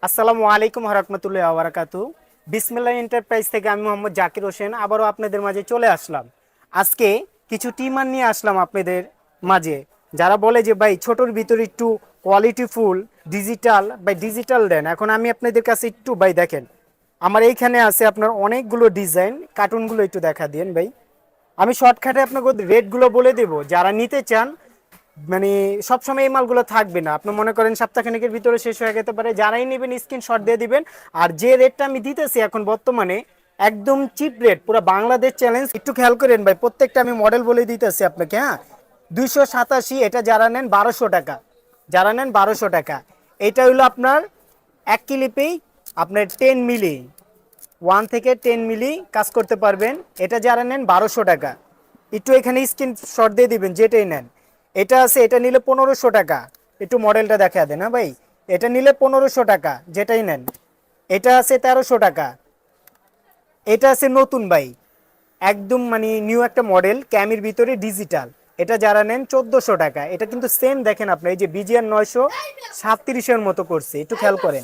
আসসালামু আলাইকুম রহমতুল্লাহ ওয়া বিসমিল্লাহ এন্টারপ্রাইজ থেকে আমি মোহাম্মদ জাকির হোসেন আবারও আপনাদের মাঝে চলে আসলাম। আজকে কিছু টিমার নিয়ে আসলাম আপনাদের মাঝে, যারা বলে যে ভাই ছোটোর ভিতরে একটু কোয়ালিটিফুল ডিজিটাল দেন। এখন আমি আপনাদের কাছে একটু ভাই দেখেন, আমার এইখানে আছে আপনার অনেকগুলো ডিজাইন, কার্টুনগুলো একটু দেখা দিন ভাই। আমি শর্টকাটে আপনাকে রেটগুলো বলে দেব, যারা নিতে চান মানে সবসময় এই মালগুলো থাকবে না, আপনি মনে করেন সপ্তাহখানেকের ভিতরে শেষ হয়ে যেতে পারে। যারাই নেবেন স্ক্রিনশট দিয়ে দিবেন। আর যে রেটটা আমি দিতেছি এখন বর্তমানে একদম চিপ রেট, পুরো বাংলাদেশ চ্যালেঞ্জ। একটু খেয়াল করেন ভাই, প্রত্যেকটা আমি মডেল বলে দিতেছি আপনাকে। হ্যাঁ, 287, এটা যারা নেন 1200 টাকা, যারা নেন 1200 টাকা। এটা হলো আপনার 1 ক্লিপেই আপনার 10 মিলি, 1 থেকে 10 মিলি কাজ করতে পারবেন। এটা যারা নেন 1200 টাকা। একটু এখানে স্ক্রিনশট দিয়ে দিবেন যেটাই নেন। এটা আছে, এটা নিলে 1500 টাকা। একটু মডেলটা দেখা দেন। না ভাই, এটা নিলে 1500 টাকা যেটাই নেন। এটা আছে 1300 টাকা। এটা আছে নতুন ভাই, একদম মানে নিউ একটা মডেল, ক্যামির ভিতরে ডিজিটাল। এটা যারা নেন 1400 টাকা। এটা কিন্তু সেম দেখেন আপনি, এই যে বিজিআর 937-এর মতো করছে, একটু খেয়াল করেন।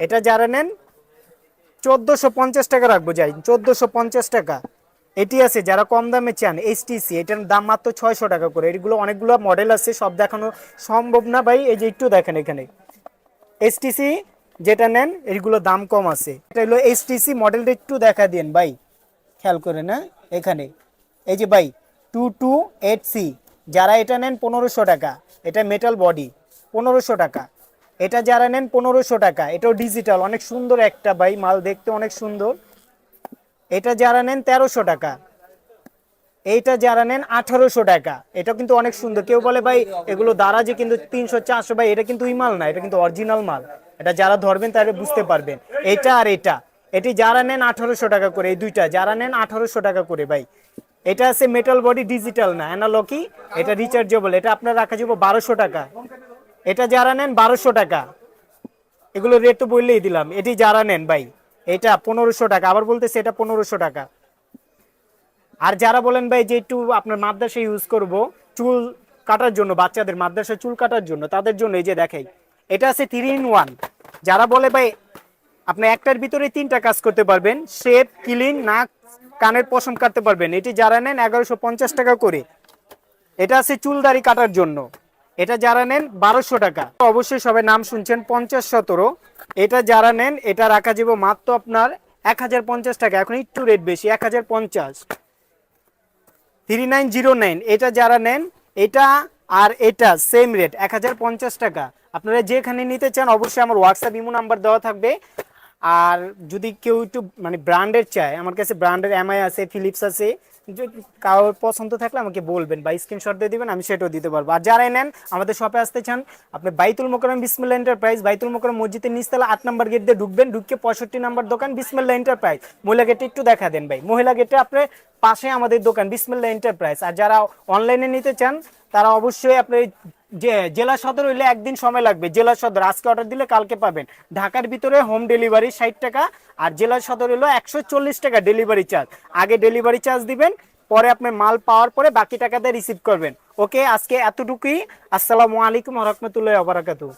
এটা যারা নেন 1450 টাকা রাখবো, যাই 1450 টাকা। এটি আছে যারা কম দামে চান, এইচটিসি, এটার দাম মাত্র 600 টাকা করে। এগুলো অনেকগুলো মডেল আছে, সব দেখানো সম্ভব না ভাই। এই যে একটু দেখেন এখানে এইচটিসি যেটা নেন এগুলো দাম কম আছে। এটা হলো এইচটিসি মডেলটা, একটু দেখা দিন ভাই, খেয়াল করে না এখানে। এই যে ভাই 228C, যারা এটা নেন 1500 টাকা। এটা মেটাল বডি, 1500 টাকা। এটা যারা নেন 1500 টাকা। এটাও ডিজিটাল, অনেক সুন্দর একটা ভাই মাল, দেখতে অনেক সুন্দর। এটা যারা নেন 1300 টাকা। এইটা যারা নেন 1800 টাকা। এটা কিন্তু অনেক সুন্দর। কেউ বলে ভাই এগুলো দারাজে কিন্তু 300-400, ভাই এটা কিন্তু ওই মাল না, এটা কিন্তু অরিজিনাল মাল। এটা যারা ধরবেন তারা বুঝতে পারবেন। এটা আর এটা, এটি যারা নেন 1800 টাকা করে। এই দুইটা যারা নেন 1800 টাকা করে ভাই। এটা আছে মেটাল বডি, ডিজিটাল না, অ্যানালগই। এটা রিচার্জেবল, এটা আপনার রাখা যাবো 1200 টাকা। এটা যারা নেন 1200 টাকা। এগুলো রেট তো বললেই দিলাম। এটি যারা নেন ভাই, এটা 1500 টাকা। আবার বলতেছে এটা 1500 টাকা। আর যারা বলেন ভাই যে একটু আপনার মাদ্রাসা ইউজ করব চুল কাটার জন্য, বাচ্চাদের মাদ্রাসা চুল কাটার জন্য, তাদের জন্য এই যে দেখাই, এটা আছে 3 in 1। যারা বলে ভাই আপনি একটার ভিতরে 3টা কাজ করতে পারবেন, শেপ, ক্লিন, নাক, কানের পশম কাটতে পারবেন। এটি যারা নেন 1150 টাকা করে। এটা আছে চুল দাড়ি কাটার জন্য। এটা যারা নেন 1200 টাকা। অবশ্যই সবাই নাম শুনছেন 5017। এটা যারা নেন এটা রাখা যাবে মাত্র আপনার 1050 টাকা। এখন একটু রেট বেশি, 1050। 3909, এটা যারা নেন, এটা আর এটা সেম রেট 1050 টাকা। আপনারা যেখানে নিতে চান অবশ্যই আমার হোয়াটসঅ্যাপ ইমো নাম্বার দেওয়া থাকবে। আর যদি কেউ একটু মানে ব্র্যান্ডের চায়, আমার কাছে ব্র্যান্ডের এমআই আছে, ফিলিপস আছে। কারোর পছন্দ থাকলে আমাকে বলবেন বা স্ক্রিনশট দিয়ে দিবেন, আমি সেটাও দিতে পারবো। আর যারাই নেন আমাদের শপে আসতে চান, আপনি বাইতুল মোকাররম বিসমিল্লাহ এন্টারপ্রাইজ, বাইতুল মোকাররম মসজিদের নিচতলা 8 নম্বর গেট দিয়ে ঢুকবেন, ঢুকে 65 নম্বর দোকান বিসমিল্লাহ এন্টারপ্রাইজ। মহিলা গেটে একটু দেখা দেন ভাই, মহিলা গেটে আপনার পাশে আমাদের দোকান বিসমিল্লাহ এন্টারপ্রাইজ। আর যারা অনলাইনে নিতে চান তারা অবশ্যই আপনি যে জেলা সদর হইলে একদিন সময় লাগবে। জেলা সদর আজকে অর্ডার দিলে কালকে পাবেন। ঢাকার ভিতরে হোম ডেলিভারি 60 টাকা, আর জেলা সদর হলো 140 টাকা ডেলিভারি চার্জ। আগে ডেলিভারি চার্জ দিবেন, পরে আপনার মাল পাওয়ার পরে বাকি টাকা দিয়ে রিসিভ করবেন। ওকে, আজকে এতটুকুই। আসসালামু আলাইকুম ওয়া রাহমাতুল্লাহি ওয়া বারাকাতুহু।